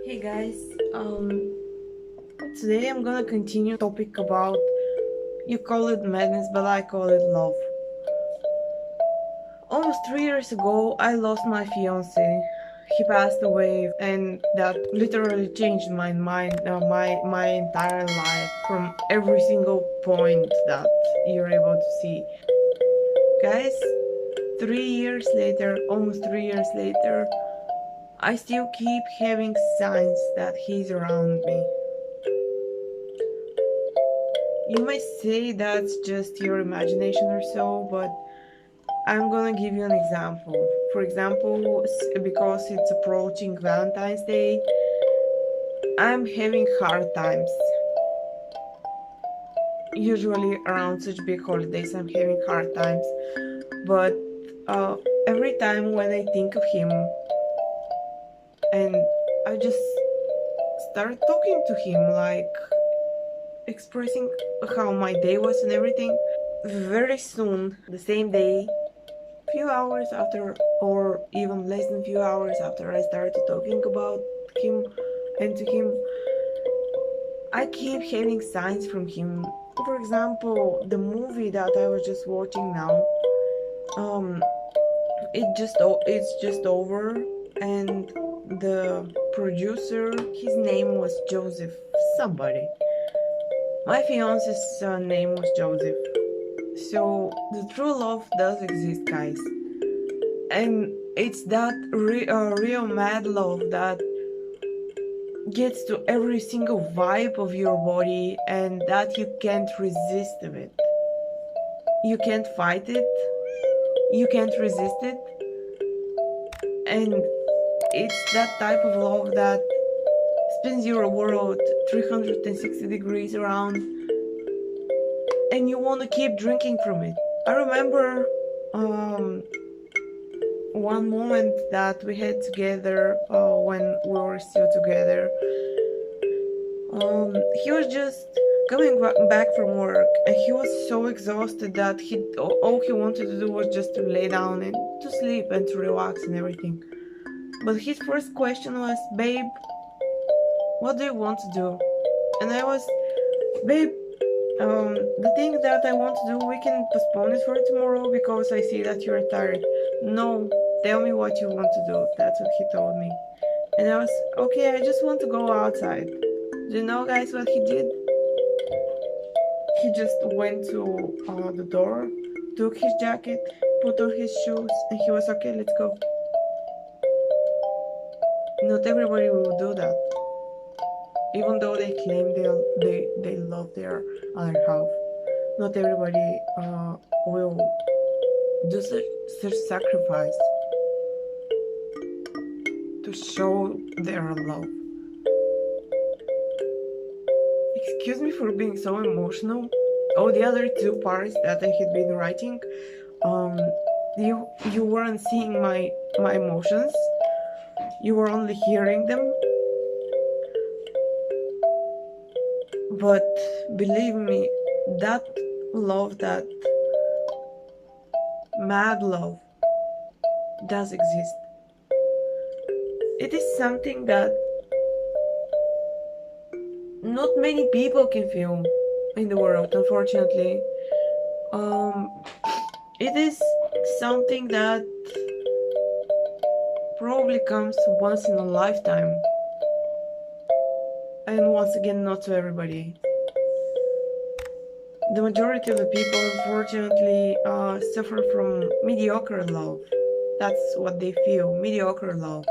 Hey guys, today I'm gonna continue topic about, you call it madness, but I call it love. Almost 3 years ago, I lost my fiance. He passed away, and that literally changed my mind, my entire life from every single point that you're able to see. Guys, 3 years later, almost 3 years later, I still keep having signs that he's around me. You might say that's just your imagination or so, but I'm gonna give you an example. For example, because it's approaching Valentine's Day, I'm having hard times. Usually around such big holidays, I'm having hard times. But uh, every time when I think of him and I just start talking to him, like expressing how my day was and everything, very soon, the same day, few hours after, or even less than few hours after I started talking about him and to him, I keep having signs from him. For example, the movie that I was just watching now, um it's just over, and the producer, his name was Joseph somebody. My fiance's name was Joseph. So the true love does exist, guys. And it's that real mad love that gets to every single vibe of your body and that you can't resist of it. You can't fight it, you can't resist it, and it's that type of love that spins your world 360 degrees around, and you want to keep drinking from it. I remember one moment that we had together when we were still together. He was just coming back from work, and he was so exhausted that all he wanted to do was just to lay down and to sleep and to relax and everything. But his first question was, "Babe, what do you want to do?" And I was, "Babe, the thing that I want to do, we can postpone it for tomorrow because I see that you're tired." "No, tell me what you want to do." That's what he told me. And I was, "Okay, I just want to go outside." Do you know, guys, what he did? He just went to the door, took his jacket, put on his shoes, and he was, "Okay, let's go." Not everybody will do that, even though they claim they love their other half. Not everybody will do such sacrifice to show their love. Excuse me for being so emotional. Oh, the other two parts that I had been writing, um, you weren't seeing my emotions. You were only hearing them. But believe me, that love, that mad love, does exist. It is something that not many people can feel in the world, unfortunately. It is something that probably comes once in a lifetime, and once again, not to everybody. The majority of the people, unfortunately, suffer from mediocre love. That's what they feel, mediocre love.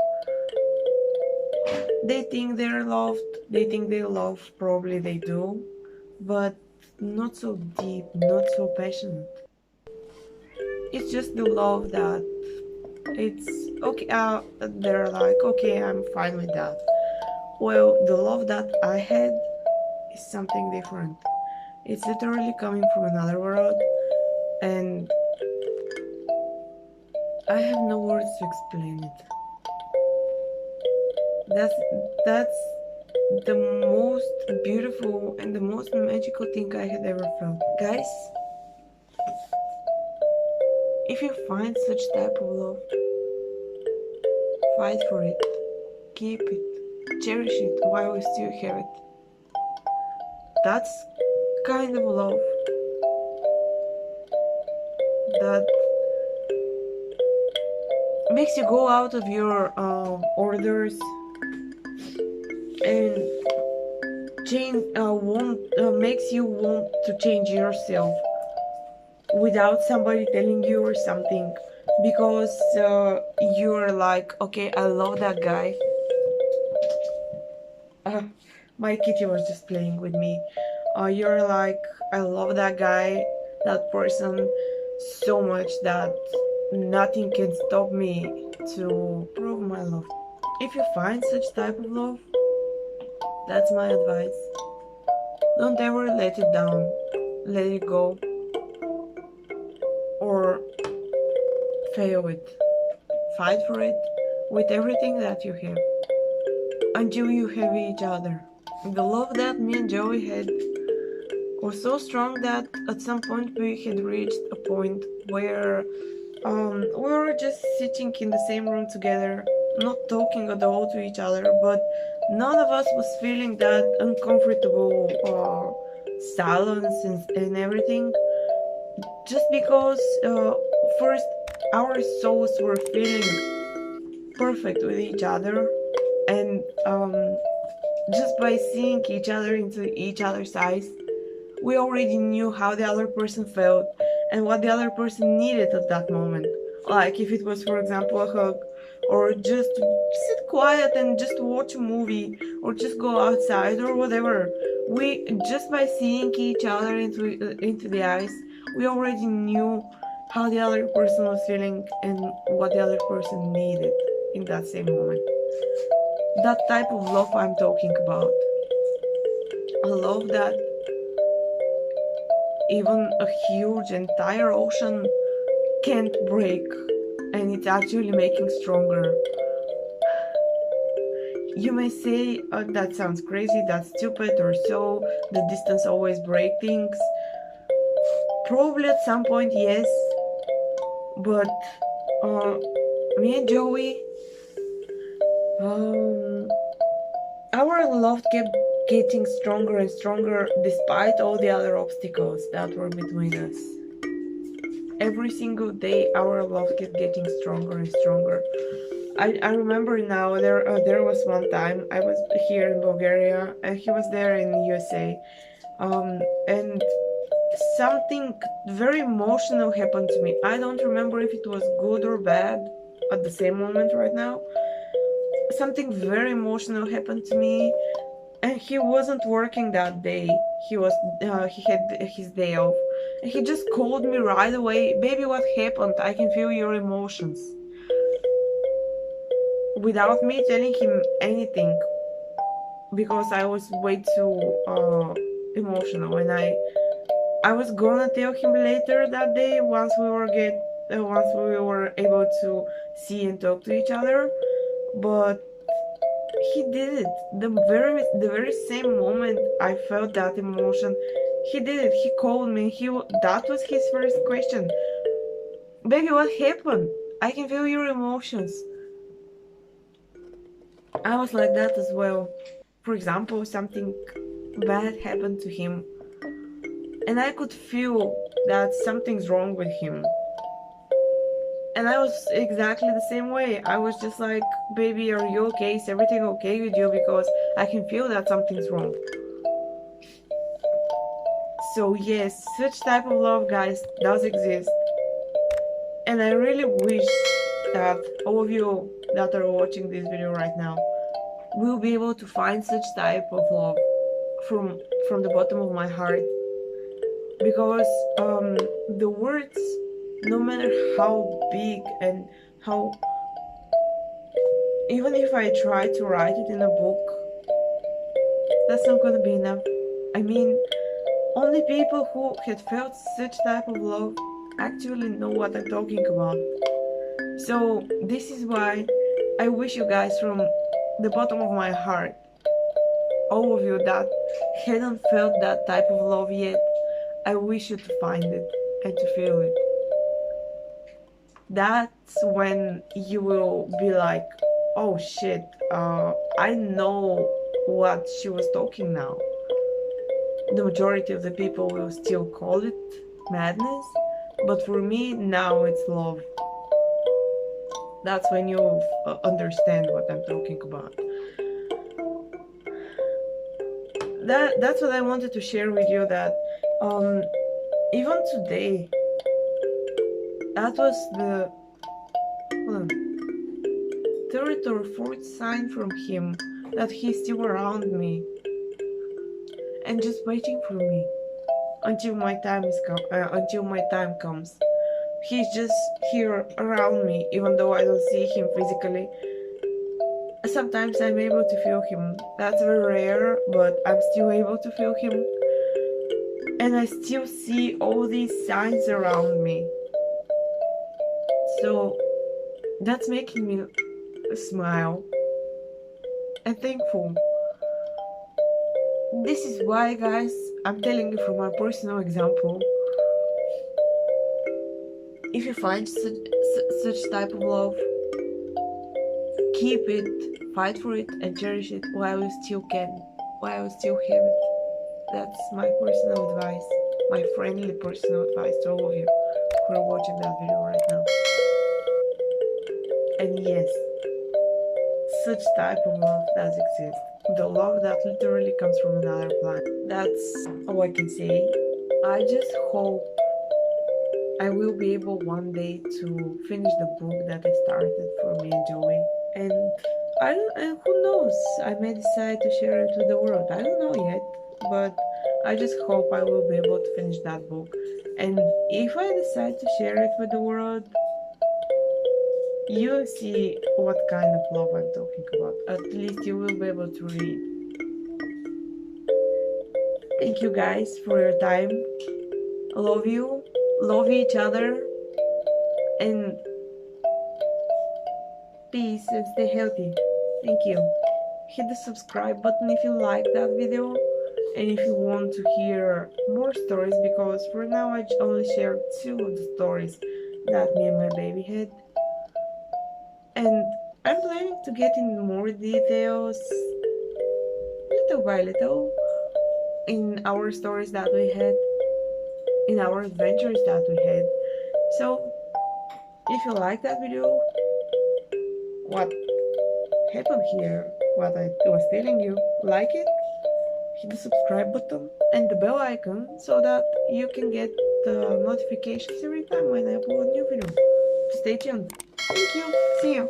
They think they're loved, they think they love, probably they do, but not so deep, not so passionate. It's just the love that it's okay, they're like, "Okay, I'm fine with that." Well, the love that I had is something different. It's literally coming from another world, and I have no words to explain it. That's the most beautiful and the most magical thing I had ever felt. Guys, if you find such type of love, fight for it. Keep it. cherish it while we still have it. That's kind of love that makes you go out of your orders and change makes you want to change yourself without somebody telling you or something, because you're like, okay, I love that guy. My kitty was just playing with me. You're like, I love that guy, that person so much that nothing can stop me to prove my love. If you find such type of love, that's my advice. Don't ever let it down. Let it go. Or fail it. Fight for it with everything that you have. Until you have each other. The love that me and Joey had was so strong that at some point we had reached a point where we were just sitting in the same room together, not talking at all to each other, but none of us was feeling that uncomfortable silence and everything, just because first our souls were feeling perfect with each other, and just by seeing each other into each other's eyes, we already knew how the other person felt and what the other person needed at that moment. Like if it was, for example, a hug, or just sit quiet and just watch a movie, or just go outside, or whatever. We just by seeing each other into the eyes, we already knew how the other person was feeling and what the other person needed in that same moment. That type of love I'm talking about. A love that even a huge entire ocean can't break, and it's actually making stronger. You may say, that sounds crazy, that's stupid, or so, the distance always breaks things. Probably at some point, yes, but me and Joey, our love kept getting stronger and stronger despite all the other obstacles that were between us. Every single day our love kept getting stronger and stronger. I remember now, there was one time I was here in Bulgaria and he was there in the USA, and something very emotional happened to me. I don't remember if it was good or bad at the same moment right now. Something very emotional happened to me, and he wasn't working that day. He had his day off, and he just called me right away. Baby, what happened? I can feel your emotions. Without me telling him anything, because I was way too emotional, and I was gonna tell him later that day once we were able to see and talk to each other, but he did it. The very same moment I felt that emotion, he did it. He called me. That was his first question. Baby, what happened? I can feel your emotions. I was like that as well. For example, something bad happened to him, and I could feel that something's wrong with him. And I was exactly the same way. I was just like, baby, are you okay? Is everything okay with you? Because I can feel that something's wrong. So yes, such type of love, guys, does exist. And I really wish that all of you that are watching this video right now will be able to find such type of love from the bottom of my heart. Because the words, no matter how big and how, even if I try to write it in a book, that's not gonna be enough. I mean, only people who had felt such type of love actually know what I'm talking about. So this is why I wish you guys from the bottom of my heart, all of you that hadn't felt that type of love yet, I wish you to find it and to feel it. That's when you will be like, oh shit, I know what she was talking now. The majority of the people will still call it madness, but for me now it's love. That's when you understand what I'm talking about. That's what I wanted to share with you, that even today, that was the third or fourth sign from him that he's still around me and just waiting for me until my time comes. He's just here around me, even though I don't see him physically. Sometimes I'm able to feel him. That's very rare, but I'm still able to feel him. And I still see all these signs around me. So that's making me smile and thankful. This is why, guys, I'm telling you from my personal example. If you find such type of love, keep it, fight for it, and cherish it while you still can, while you still have it. That's my personal advice, my friendly personal advice to all of you who are watching that video right now. And yes, such type of love does exist. The love that literally comes from another planet. That's all I can say. I just hope I will be able one day to finish the book that I started for me and Joey. And who knows, I may decide to share it with the world. I don't know yet, but I just hope I will be able to finish that book. And if I decide to share it with the world, you'll see what kind of love I'm talking about. At least you will be able to read. Thank you guys for your time. Love you. Love each other. And peace and stay healthy. Thank you. Hit the subscribe button if you like that video. And if you want to hear more stories, because for now I only shared 2 of the stories that me and my baby had. And I'm planning to get in more details, little by little, in our stories that we had, in our adventures that we had. So, if you like that video, what happened here, what I was telling you, like it, hit the subscribe button and the bell icon so that you can get the notifications every time when I upload a new video. Stay tuned. Thank you. See you.